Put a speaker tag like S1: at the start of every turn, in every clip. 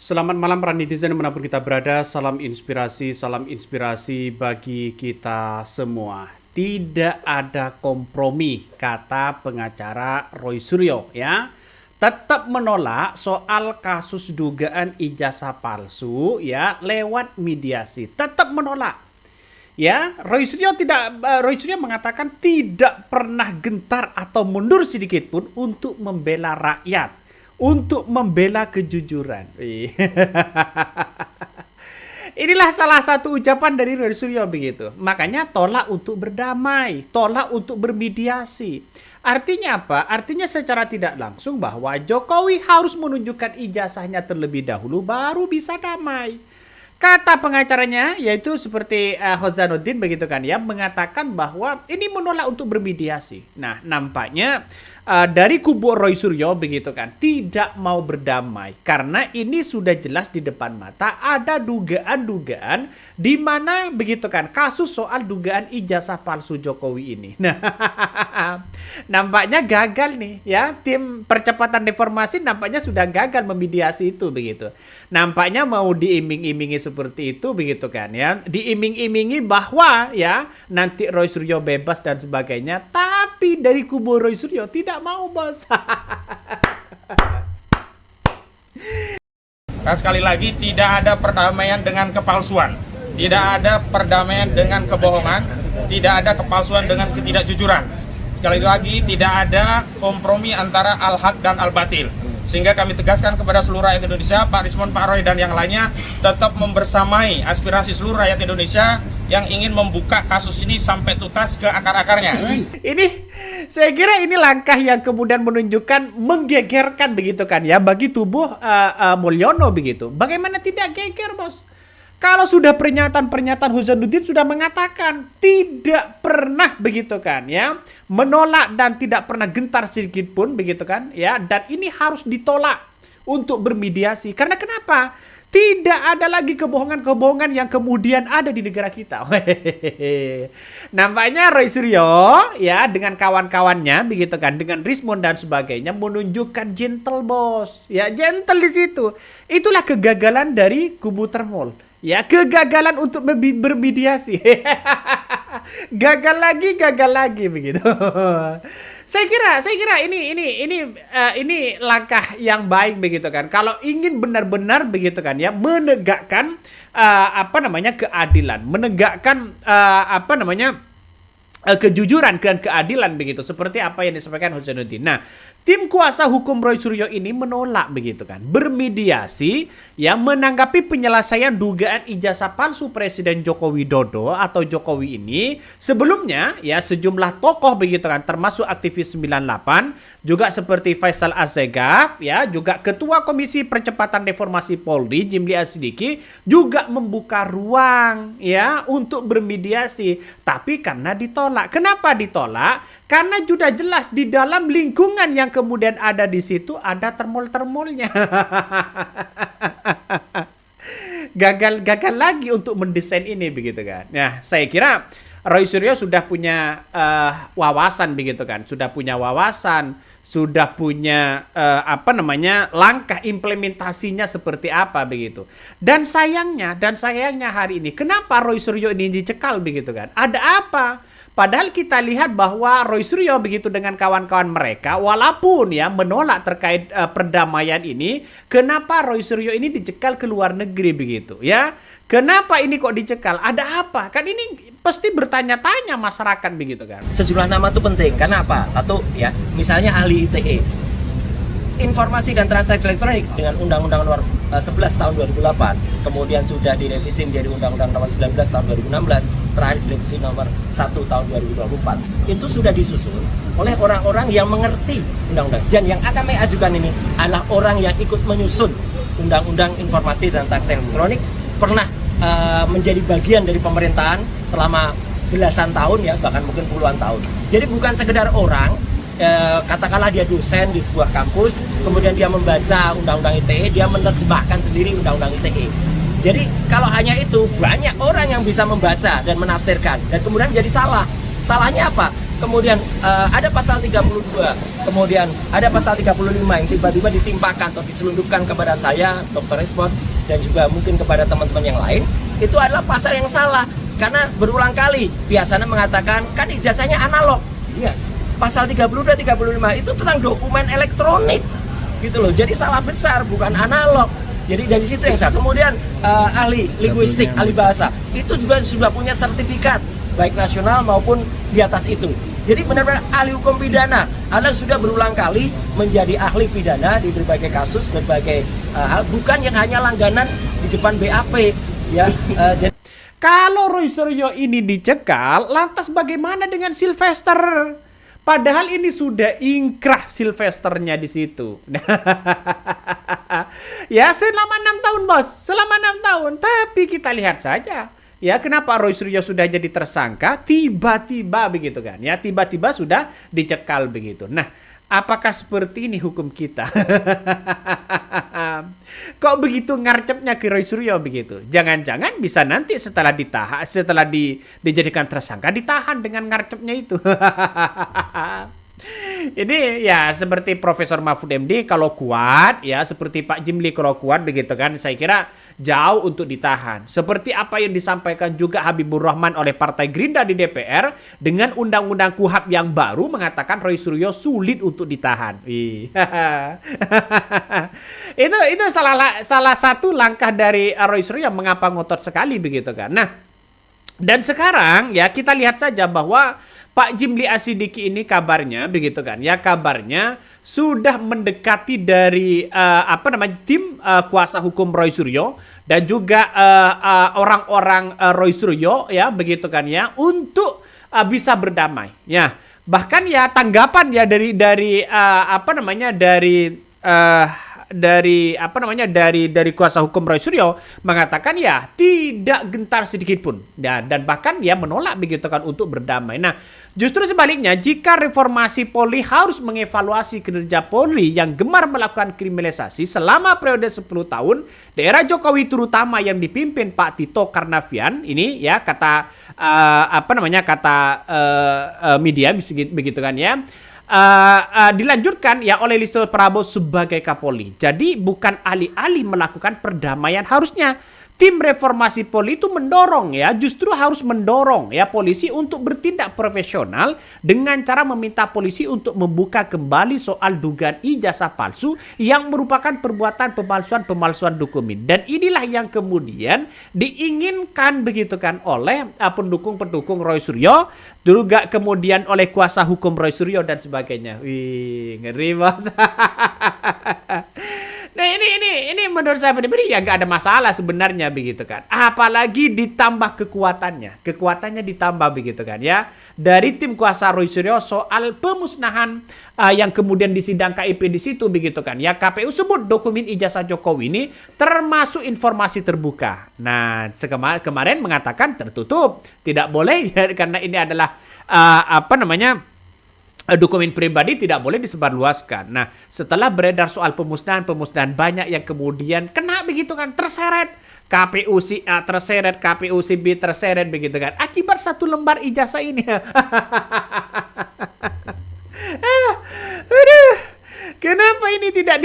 S1: Selamat malam para netizen dimanapun kita berada, salam inspirasi bagi kita semua. Tidak ada kompromi, kata pengacara Roy Suryo ya. Tetap menolak soal kasus dugaan ijazah palsu ya lewat mediasi. Tetap menolak. Ya, Roy Suryo mengatakan tidak pernah gentar atau mundur sedikit pun untuk membela rakyat, untuk membela kejujuran. Inilah salah satu ucapan dari Roy Suryo begitu. Makanya tolak untuk berdamai, tolak untuk bermediasi. Artinya apa? Artinya secara tidak langsung bahwa Jokowi harus menunjukkan ijazahnya terlebih dahulu baru bisa damai. Kata pengacaranya yaitu seperti Hozanuddin begitu kan ya, mengatakan bahwa ini menolak untuk bermediasi. Nah, nampaknya dari kubu Roy Suryo begitu kan tidak mau berdamai karena ini sudah jelas di depan mata ada dugaan-dugaan di mana begitu kan kasus soal dugaan ijazah palsu Jokowi ini. Nah, nampaknya gagal nih ya, tim percepatan reformasi nampaknya sudah gagal memediasi itu begitu. Nampaknya mau diiming-imingi seperti itu begitu kan ya, diiming-imingi bahwa ya nanti Roy Suryo bebas dan sebagainya, tapi dari kubu Roy Suryo tidak mau, bos.
S2: Dan sekali lagi tidak ada perdamaian dengan kepalsuan, tidak ada perdamaian dengan kebohongan, tidak ada kepalsuan dengan ketidakjujuran. Sekali lagi tidak ada kompromi antara al-haq dan al-batil. Sehingga kami tegaskan kepada seluruh rakyat Indonesia, Pak Rismon, Pak Roy, dan yang lainnya tetap membersamai aspirasi seluruh rakyat Indonesia yang ingin membuka kasus ini sampai tuntas ke akar-akarnya.
S1: Ini saya kira ini langkah yang kemudian menunjukkan menggegerkan begitu kan ya bagi tubuh Mulyono begitu. Bagaimana tidak geger, bos? Kalau sudah pernyataan Hozanuddin sudah mengatakan tidak pernah begitu kan ya, menolak dan tidak pernah gentar sedikit pun begitu kan ya, dan ini harus ditolak untuk bermediasi. Karena kenapa? Tidak ada lagi kebohongan-kebohongan yang kemudian ada di negara kita. Nampaknya Roy Suryo ya dengan kawan-kawannya begitu kan, dengan Rismon dan sebagainya menunjukkan gentle, bos. Ya, gentle di situ. Itulah kegagalan dari kubu Termol. Ya, kegagalan untuk bermediasi. gagal lagi begitu. Saya kira ini langkah yang baik begitu kan. Kalau ingin benar-benar begitu kan ya menegakkan keadilan, menegakkan kejujuran dan keadilan begitu, seperti apa yang disampaikan Hozanuddin. Nah, tim kuasa hukum Roy Suryo ini menolak begitu kan, bermediasi yang menanggapi penyelesaian dugaan ijazah palsu Presiden Joko Widodo atau Jokowi ini. Sebelumnya ya sejumlah tokoh begitu kan, termasuk aktivis 98, juga seperti Faisal Assegaf ya, juga Ketua Komisi Percepatan Reformasi Polri Jimli Asidiki juga membuka ruang ya untuk bermediasi, tapi karena ditolak. Kenapa ditolak? Karena sudah jelas di dalam lingkungan yang kemudian ada di situ ada termol-termolnya. gagal lagi untuk mendesain ini begitu kan. Nah, saya kira Roy Suryo sudah punya wawasan begitu kan, sudah punya langkah implementasinya seperti apa begitu. Dan sayangnya hari ini kenapa Roy Suryo ini dicekal begitu kan? Ada apa? Padahal kita lihat bahwa Roy Suryo begitu dengan kawan-kawan mereka, walaupun ya menolak terkait perdamaian ini, kenapa Roy Suryo ini dicekal ke luar negeri begitu ya? Kenapa ini kok dicekal? Ada apa? Kan ini pasti bertanya-tanya masyarakat begitu kan.
S3: Sejumlah nama itu penting, karena apa? Satu ya, misalnya ahli ITE. Informasi dan transaksi elektronik dengan Undang-Undang Nomor 11 tahun 2008, kemudian sudah direvisi menjadi Undang-Undang Nomor 19 tahun 2016, terakhir direvisi Nomor 1 tahun 2024. Itu sudah disusun oleh orang-orang yang mengerti undang-undang. Dan yang akan mengajukan ini adalah orang yang ikut menyusun Undang-Undang Informasi dan Transaksi Elektronik, pernah menjadi bagian dari pemerintahan selama belasan tahun ya, bahkan mungkin puluhan tahun. Jadi bukan sekedar orang, katakanlah dia dosen di sebuah kampus, kemudian dia membaca Undang-Undang ITE, dia menerjemahkan sendiri Undang-Undang ITE. Jadi kalau hanya itu, banyak orang yang bisa membaca dan menafsirkan, dan kemudian jadi salah. Salahnya apa? kemudian ada pasal 32, kemudian ada pasal 35 yang tiba-tiba ditimpakan atau diselundupkan kepada saya, Dr. Respon, dan juga mungkin kepada teman-teman yang lain, itu adalah pasal yang salah. Karena berulang kali biasanya mengatakan kan ijazahnya analog. Iya. Pasal 32 35 itu tentang dokumen elektronik. Gitu loh. Jadi salah besar, bukan analog. Jadi dari situ yang salah. Kemudian ahli linguistik, ahli bahasa, itu juga sudah punya sertifikat baik nasional maupun di atas itu. Jadi benar-benar ahli hukum pidana. Anda sudah berulang kali menjadi ahli pidana di berbagai kasus, berbagai hal, bukan yang hanya langganan di depan BAP. Ya, jadi
S1: Kalau Roy Suryo ini dicekal, lantas bagaimana dengan Sylvester? Padahal ini sudah ingkrah Sylvesternya di situ. Ya selama 6 tahun bos, selama 6 tahun. Tapi kita lihat saja. Ya kenapa Roy Suryo sudah jadi tersangka, tiba-tiba begitu kan. Ya tiba-tiba sudah dicekal begitu. Nah, apakah seperti ini hukum kita? Kok begitu ngarcepnya ke Roy Suryo begitu? Jangan-jangan bisa nanti setelah ditahan, setelah dijadikan tersangka ditahan dengan ngarcepnya itu. Ini ya seperti Profesor Mahfud MD kalau kuat, ya seperti Pak Jimli kalau kuat begitu kan, saya kira jauh untuk ditahan. Seperti apa yang disampaikan juga Habibur Rahman oleh Partai Gerindra di DPR dengan Undang-Undang KUHP yang baru mengatakan Roy Suryo sulit untuk ditahan. Itu salah satu langkah dari Roy Suryo mengapa ngotot sekali begitu kan. Nah, dan sekarang ya kita lihat saja bahwa Pak Jimli Asidiki ini kabarnya begitu kan ya, kabarnya sudah mendekati dari tim kuasa hukum Roy Suryo dan juga orang-orang Roy Suryo ya begitu kan ya untuk bisa berdamai ya. Bahkan ya tanggapan ya dari kuasa hukum Roy Suryo mengatakan ya tidak gentar sedikit pun ya, dan bahkan ya menolak begitu kan untuk berdamai. Nah, justru sebaliknya jika reformasi Polri harus mengevaluasi kinerja Polri yang gemar melakukan kriminalisasi selama periode 10 tahun daerah Jokowi terutama yang dipimpin Pak Tito Karnavian ini ya kata media begitu kan ya. Dilanjutkan ya oleh Listo Prabowo sebagai Kapolri. Jadi bukan alih-alih melakukan perdamaian, harusnya tim reformasi Polri itu mendorong ya, justru harus mendorong ya polisi untuk bertindak profesional dengan cara meminta polisi untuk membuka kembali soal dugaan ijazah palsu yang merupakan perbuatan pemalsuan dokumen. Dan inilah yang kemudian diinginkan begitu kan oleh pendukung-pendukung Roy Suryo, juga kemudian oleh kuasa hukum Roy Suryo dan sebagainya. Wih, ngeri bos. Nah ini menurut saya pribadi ya nggak ada masalah sebenarnya begitu kan. Apalagi ditambah kekuatannya ditambah begitu kan ya. Dari tim kuasa Roy Suryo soal pemusnahan yang kemudian disidang KIP di situ begitu kan ya. KPU sebut dokumen ijazah Jokowi ini termasuk informasi terbuka. Nah kemarin mengatakan tertutup, tidak boleh ya, karena ini adalah dokumen pribadi tidak boleh disebarluaskan. Nah, setelah beredar soal pemusnahan banyak yang kemudian kena begitu kan, terseret. KPU si A terseret, KPU si B terseret begitu kan. Akibat satu lembar ijazah ini. Aduh. Kenapa ini tidak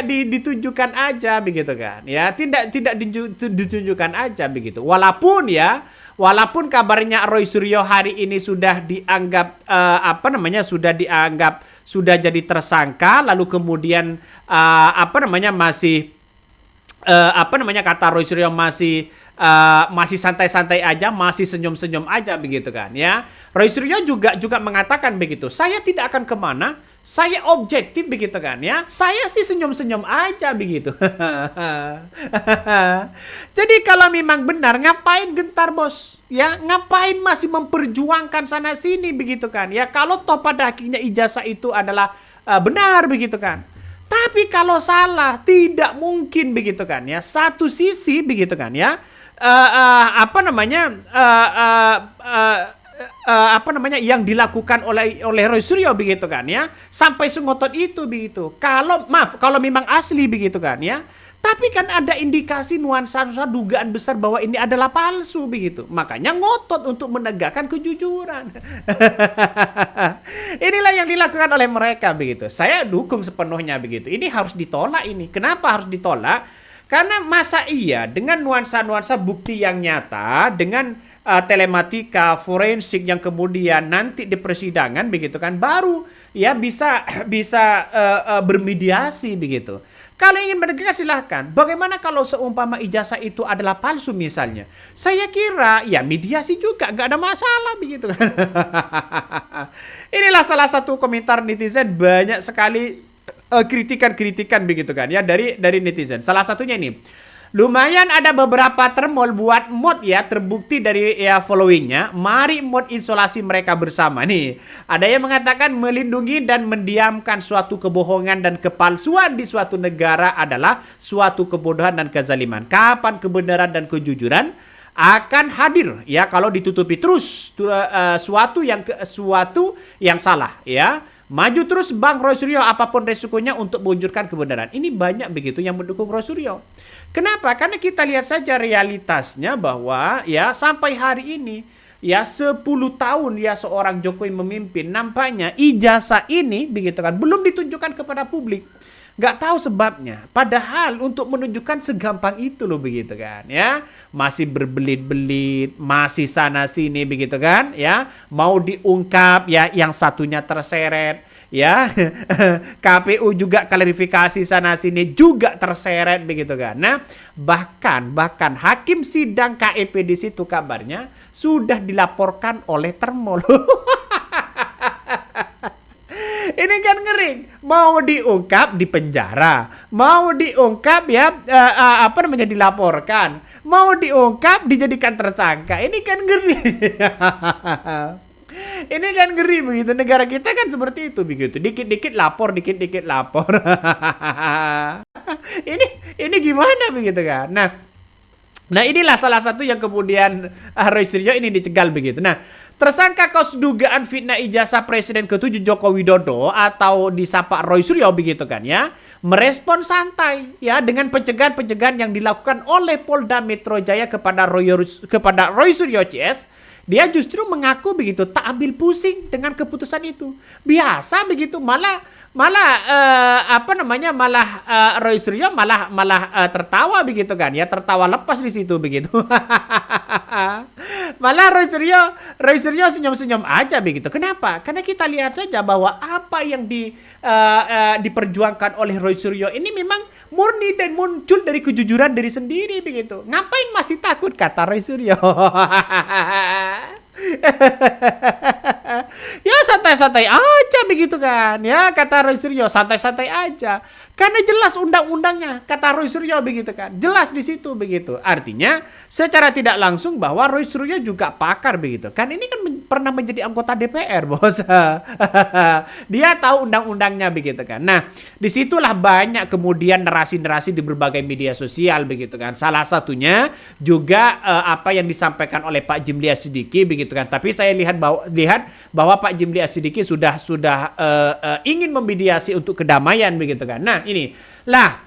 S1: ditunjukkan aja begitu kan? Ya, tidak ditunjukkan aja begitu. Walaupun kabarnya Roy Suryo hari ini sudah dianggap sudah jadi tersangka, lalu kemudian kata Roy Suryo masih santai-santai aja, masih senyum-senyum aja begitu kan ya. Roy Suryo juga mengatakan begitu. Saya tidak akan kemana, saya objektif begitu kan ya. Saya sih senyum-senyum aja begitu. Jadi kalau memang benar, ngapain gentar bos? Ya, ngapain masih memperjuangkan sana sini begitu kan ya? Kalau toh pada akhirnya ijazah itu adalah benar begitu kan. Tapi kalau salah, tidak mungkin begitu kan ya. Satu sisi begitu kan ya. Yang dilakukan oleh Roy Suryo begitu kan ya, sampai sengotot itu begitu. Kalau memang asli begitu kan ya, Tapi kan ada indikasi nuansa dugaan besar bahwa ini adalah palsu begitu. Makanya ngotot untuk menegakkan kejujuran. Inilah yang dilakukan oleh mereka begitu. Saya dukung sepenuhnya begitu. Ini harus ditolak ini. Kenapa harus ditolak? Karena masa iya dengan nuansa-nuansa bukti yang nyata, dengan telematika forensik yang kemudian nanti di persidangan begitu kan, baru ya bisa bermediasi begitu. Kalau ingin menegakkan silahkan. Bagaimana kalau seumpama ijazah itu adalah palsu misalnya? Saya kira ya mediasi juga nggak ada masalah begitu. Inilah salah satu komentar netizen, banyak sekali kritikan-kritikan begitu kan ya dari netizen. Salah satunya ini. Lumayan ada beberapa termol buat mod ya, terbukti dari ya followingnya. Mari mod isolasi mereka bersama nih. Ada yang mengatakan melindungi dan mendiamkan suatu kebohongan dan kepalsuan di suatu negara adalah suatu kebodohan dan kezaliman. Kapan kebenaran dan kejujuran akan hadir ya kalau ditutupi terus suatu yang salah ya. Maju terus Bang Roy Suryo apapun resikonya untuk mewujudkan kebenaran. Ini banyak begitu yang mendukung Roy Suryo. Kenapa? Karena kita lihat saja realitasnya bahwa ya sampai hari ini ya 10 tahun ya seorang Jokowi memimpin, nampaknya ijazah ini begitu kan belum ditunjukkan kepada publik. Nggak tahu sebabnya. Padahal untuk menunjukkan segampang itu loh begitu kan ya. Masih berbelit-belit, masih sana sini begitu kan ya. Mau diungkap ya yang satunya terseret ya. KPU juga klarifikasi sana sini juga terseret begitu kan. Nah, bahkan hakim sidang KEP di situ kabarnya sudah dilaporkan oleh termol. Ini kan ngeri, mau diungkap di penjara, mau diungkap ya dilaporkan, mau diungkap dijadikan tersangka. Ini kan ngeri. Ini kan ngeri begitu. Negara kita kan seperti itu begitu. Dikit-dikit lapor, dikit-dikit lapor. Ini gimana begitu kan? Nah inilah salah satu yang kemudian Roy Suryo ini dicegal begitu. Nah, tersangka kasus dugaan fitnah ijazah Presiden ke-7 Joko Widodo atau disapa Roy Suryo begitu kan ya, merespon santai ya dengan pencegahan-pencegahan yang dilakukan oleh Polda Metro Jaya kepada Roy Suryo CS. Dia justru mengaku begitu tak ambil pusing dengan keputusan itu. Biasa begitu, malah Roy Suryo malah tertawa begitu kan ya, tertawa lepas di situ begitu. Malah Roy Suryo senyum-senyum aja begitu. Kenapa? Karena kita lihat saja bahwa apa yang diperjuangkan oleh Roy Suryo ini memang murni dan muncul dari kejujuran diri sendiri begitu. Ngapain masih takut, kata Roy Suryo. Ya santai-santai aja begitu kan ya, kata Roy Suryo, santai-santai aja. Karena jelas undang-undangnya, kata Roy Suryo begitu kan. Jelas di situ begitu. Artinya secara tidak langsung bahwa Roy Suryo juga pakar begitu. Kan ini kan pernah menjadi anggota DPR, Bos. Dia tahu undang-undangnya begitu kan. Nah, disitulah banyak kemudian narasi-narasi di berbagai media sosial begitu kan. Salah satunya juga apa yang disampaikan oleh Pak Jimli Asidiki begitu kan. Tapi saya lihat bahwa Pak Jimli Asidiki sudah ingin memediasi untuk kedamaian begitu kan. Nah, ini lah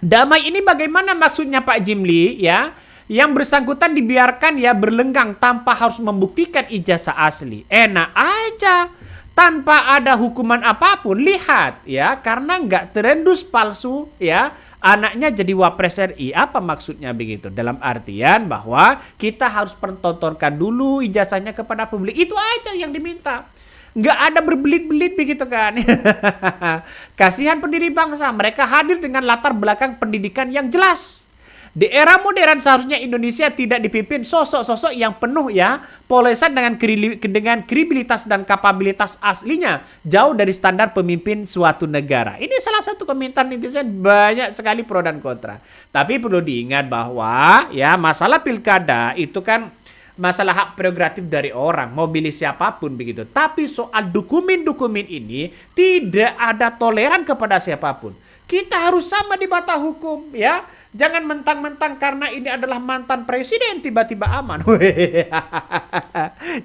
S1: damai ini bagaimana maksudnya Pak Jimli ya? Yang bersangkutan dibiarkan ya berlenggang tanpa harus membuktikan ijazah asli. Enak aja tanpa ada hukuman apapun. Lihat ya, karena nggak terendus palsu ya, anaknya jadi wapres RI. Apa maksudnya begitu? Dalam artian bahwa kita harus pertontonkan dulu ijazahnya kepada publik. Itu aja yang diminta. Nggak ada berbelit-belit begitu kan. Kasihan pendiri bangsa, mereka hadir dengan latar belakang pendidikan yang jelas. Di era modern seharusnya Indonesia tidak dipimpin sosok-sosok yang penuh ya polesan dengan kredibilitas dan kapabilitas aslinya jauh dari standar pemimpin suatu negara. Ini salah satu komentar netizen, banyak sekali pro dan kontra. Tapi perlu diingat bahwa ya masalah pilkada itu kan masalah hak prerogatif dari orang, mau pilih siapapun begitu. Tapi soal dokumen-dokumen ini tidak ada toleran kepada siapapun. Kita harus sama di mata hukum ya. Jangan mentang-mentang karena ini adalah mantan presiden tiba-tiba aman.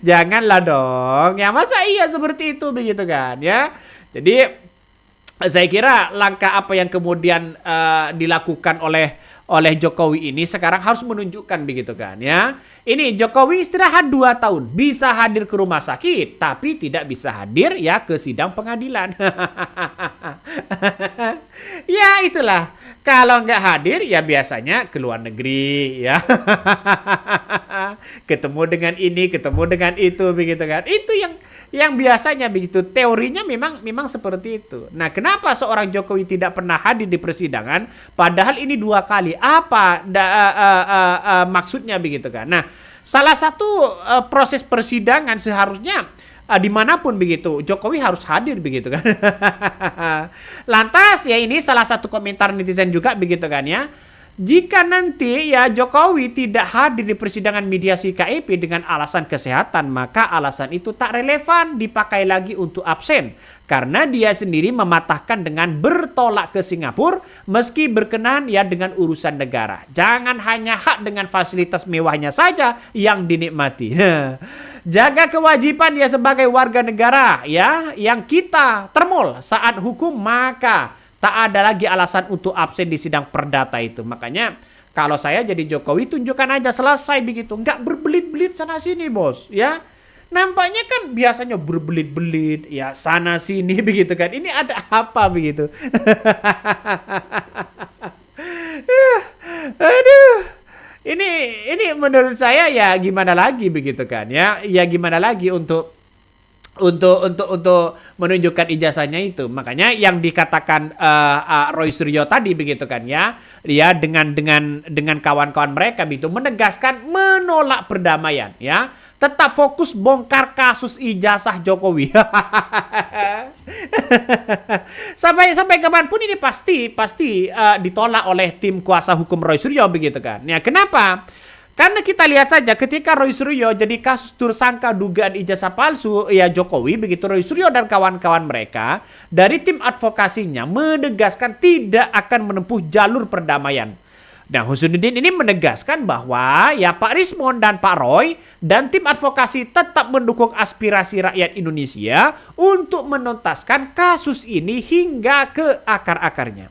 S1: Janganlah dong. Ya masa iya seperti itu begitu kan ya. Jadi saya kira langkah apa yang kemudian dilakukan oleh Jokowi ini sekarang harus menunjukkan begitu kan ya. Ini Jokowi istirahat 2 tahun, bisa hadir ke rumah sakit, tapi tidak bisa hadir ya ke sidang pengadilan. Ya itulah, kalau nggak hadir ya biasanya ke luar negeri ya. Ketemu dengan ini, ketemu dengan itu begitu kan. Itu yang biasanya begitu, teorinya memang seperti itu. Nah, kenapa seorang Jokowi tidak pernah hadir di persidangan padahal ini 2 kali? Apa maksudnya begitu kan? Nah, salah satu proses persidangan seharusnya dimanapun begitu Jokowi harus hadir begitu kan. Lantas ya ini salah satu komentar netizen juga begitu kan ya. Jika nanti ya Jokowi tidak hadir di persidangan mediasi KIP dengan alasan kesehatan, maka alasan itu tak relevan dipakai lagi untuk absen. Karena dia sendiri mematahkan dengan bertolak ke Singapura meski berkenan ya dengan urusan negara. Jangan hanya hak dengan fasilitas mewahnya saja yang dinikmati. Jaga kewajiban ya sebagai warga negara ya yang kita termol saat hukum, maka tak ada lagi alasan untuk absen di sidang perdata itu. Makanya kalau saya jadi Jokowi tunjukkan aja selesai begitu. Nggak berbelit-belit sana sini bos ya. Nampaknya kan biasanya berbelit-belit ya sana sini begitu kan. Ini ada apa begitu. Aduh. Ini menurut saya ya gimana lagi begitu kan ya. Ya gimana lagi untuk menunjukkan ijazahnya itu. Makanya yang dikatakan Roy Suryo tadi begitu kan ya, dia dengan kawan-kawan mereka begitu menegaskan menolak perdamaian ya, tetap fokus bongkar kasus ijazah Jokowi. sampai kapanpun ini pasti ditolak oleh tim kuasa hukum Roy Suryo begitu kan ya. Kenapa? Karena kita lihat saja ketika Roy Suryo jadi kasus tersangka dugaan ijazah palsu ya Jokowi begitu, Roy Suryo dan kawan-kawan mereka dari tim advokasinya menegaskan tidak akan menempuh jalur perdamaian. Nah, Husnuddin ini menegaskan bahwa ya Pak Rismon dan Pak Roy dan tim advokasi tetap mendukung aspirasi rakyat Indonesia untuk menuntaskan kasus ini hingga ke akar-akarnya.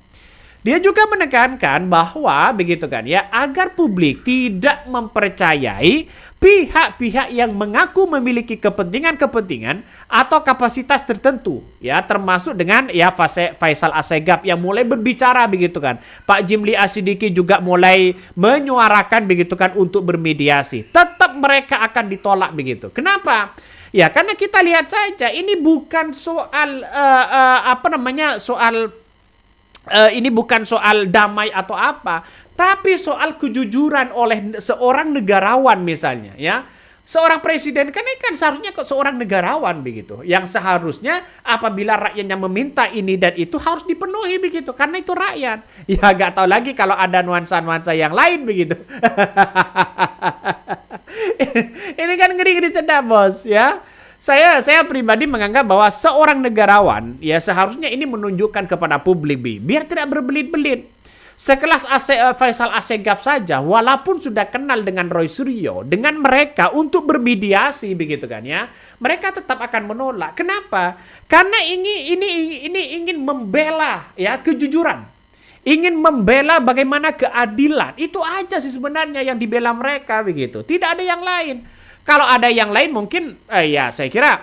S1: Dia juga menekankan bahwa begitu kan ya, agar publik tidak mempercayai pihak-pihak yang mengaku memiliki kepentingan-kepentingan atau kapasitas tertentu ya, termasuk dengan ya Faisal Assegaf yang mulai berbicara begitu kan. Pak Jimli Asidiki juga mulai menyuarakan begitu kan untuk bermediasi. Tetap mereka akan ditolak begitu. Kenapa? Ya karena kita lihat saja ini bukan soal ini bukan soal damai atau apa, tapi soal kejujuran oleh seorang negarawan misalnya ya. Seorang presiden kan ini kan seharusnya seorang negarawan begitu, yang seharusnya apabila rakyatnya meminta ini dan itu harus dipenuhi begitu, karena itu rakyat. Ya gak tahu lagi kalau ada nuansa-nuansa yang lain begitu. Ini kan ngeri-ngeri sedap bos ya. Saya pribadi menganggap bahwa seorang negarawan ya seharusnya ini menunjukkan kepada publik biar tidak berbelit-belit. Sekelas Faisal Assegaf saja walaupun sudah kenal dengan Roy Suryo, dengan mereka untuk bermediasi begitu kan ya, mereka tetap akan menolak. Kenapa? Karena ini ingin membela ya kejujuran. Ingin membela bagaimana keadilan. Itu aja sih sebenarnya yang dibela mereka begitu. Tidak ada yang lain. Kalau ada yang lain mungkin ya saya kira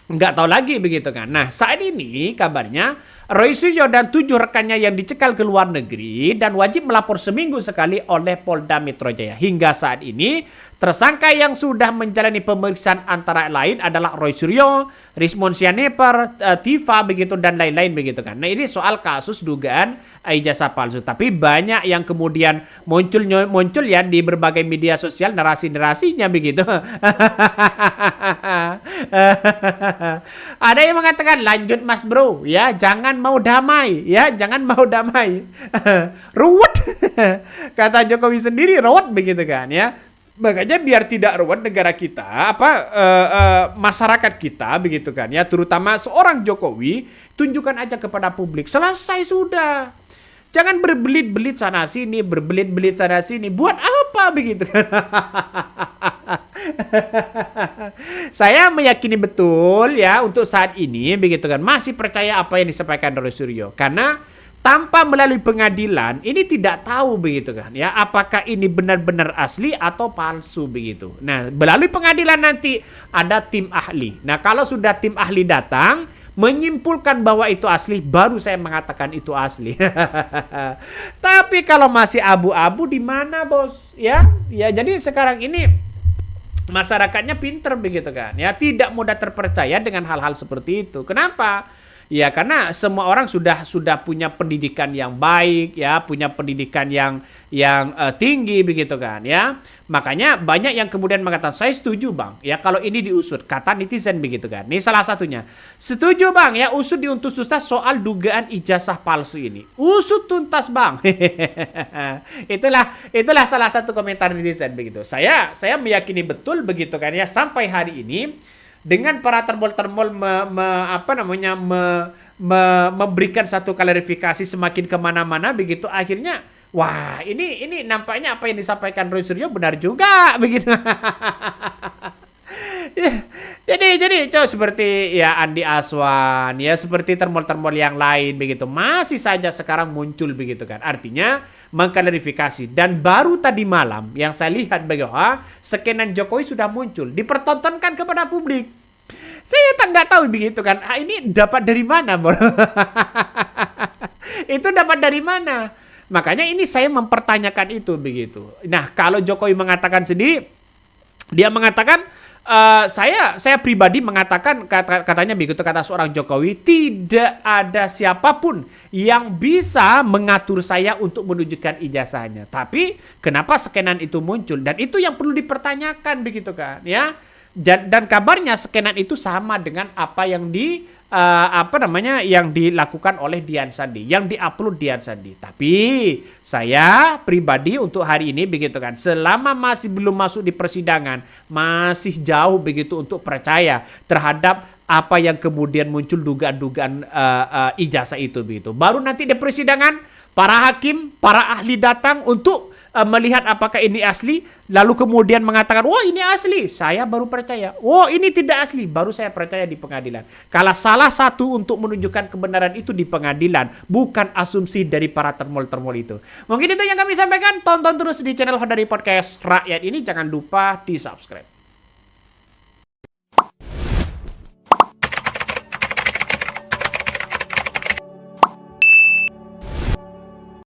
S1: nggak tahu lagi begitu kan. Nah saat ini kabarnya Roy Suryo dan 7 rekannya yang dicekal ke luar negeri dan wajib melapor seminggu sekali oleh Polda Metro Jaya. Hingga saat ini tersangka yang sudah menjalani pemeriksaan antara lain adalah Roy Suryo, Rismon Sianeper, Tifa begitu dan lain-lain begitu kan. Nah ini soal kasus dugaan ijazah palsu. Tapi banyak yang kemudian muncul ya di berbagai media sosial narasi-narasinya begitu. Ada yang mengatakan lanjut mas bro ya, jangan mau damai ya, jangan mau damai. Ruwet. Kata Jokowi sendiri ruwet begitu kan ya. Makanya biar tidak ruwet negara kita, masyarakat kita begitu kan ya, terutama seorang Jokowi, tunjukkan aja kepada publik. Selesai sudah. Jangan berbelit-belit sana sini, berbelit-belit sana sini. Buat apa begitu kan? Saya meyakini betul ya untuk saat ini begitu kan, masih percaya apa yang disampaikan Roy Suryo, karena tanpa melalui pengadilan ini tidak tahu begitu kan ya, apakah ini benar-benar asli atau palsu begitu. Nah, melalui pengadilan nanti ada tim ahli. Nah, kalau sudah tim ahli datang menyimpulkan bahwa itu asli, baru saya mengatakan itu asli. Tapi kalau masih abu-abu, di mana bos? Ya, jadi sekarang ini masyarakatnya pinter begitu kan ya, tidak mudah terpercaya dengan hal-hal seperti itu. Kenapa? Ya karena semua orang sudah punya pendidikan yang baik ya, punya pendidikan yang tinggi begitu kan ya. Makanya banyak yang kemudian mengatakan, saya setuju bang ya kalau ini diusut, kata netizen begitu kan. Ini salah satunya. Setuju bang ya, usut diuntus tuntas soal dugaan ijazah palsu ini. Usut tuntas bang. itulah salah satu komentar netizen begitu. Saya meyakini betul begitu kan ya, sampai hari ini dengan para termol memberikan satu klarifikasi semakin kemana-mana begitu, akhirnya wah ini nampaknya apa yang disampaikan Roy Suryo benar juga begitu. Jadi coba seperti ya Andi Aswan ya, seperti termol-termol yang lain begitu, masih saja sekarang muncul begitu kan, artinya mengklarifikasi. Dan baru tadi malam yang saya lihat bahwa skenan Jokowi sudah muncul dipertontonkan kepada publik. Saya nggak tahu begitu kan, ini dapat dari mana bro? Itu dapat dari mana? Makanya ini saya mempertanyakan itu begitu. Nah, kalau Jokowi mengatakan sendiri, dia mengatakan saya pribadi mengatakan, katanya begitu, kata seorang Jokowi, tidak ada siapapun yang bisa mengatur saya untuk menunjukkan ijazahnya. Tapi kenapa skenan itu muncul, dan itu yang perlu dipertanyakan begitu kan ya. Dan kabarnya skenan itu sama dengan apa yang yang dilakukan oleh Dian Sandi, yang diupload Dian Sandi. Tapi saya pribadi untuk hari ini begitu kan, selama masih belum masuk di persidangan, masih jauh begitu untuk percaya terhadap apa yang kemudian muncul dugaan-dugaan ijazah itu begitu. Baru nanti di persidangan para hakim, para ahli datang untuk melihat apakah ini asli, lalu kemudian mengatakan, wah ini asli, saya baru percaya. Wah ini tidak asli, baru saya percaya di pengadilan. Kalau salah satu untuk menunjukkan kebenaran itu di pengadilan, bukan asumsi dari para termol-termol itu. Mungkin itu yang kami sampaikan. Tonton terus di channel Hodari Podcast Rakyat ini, jangan lupa di subscribe.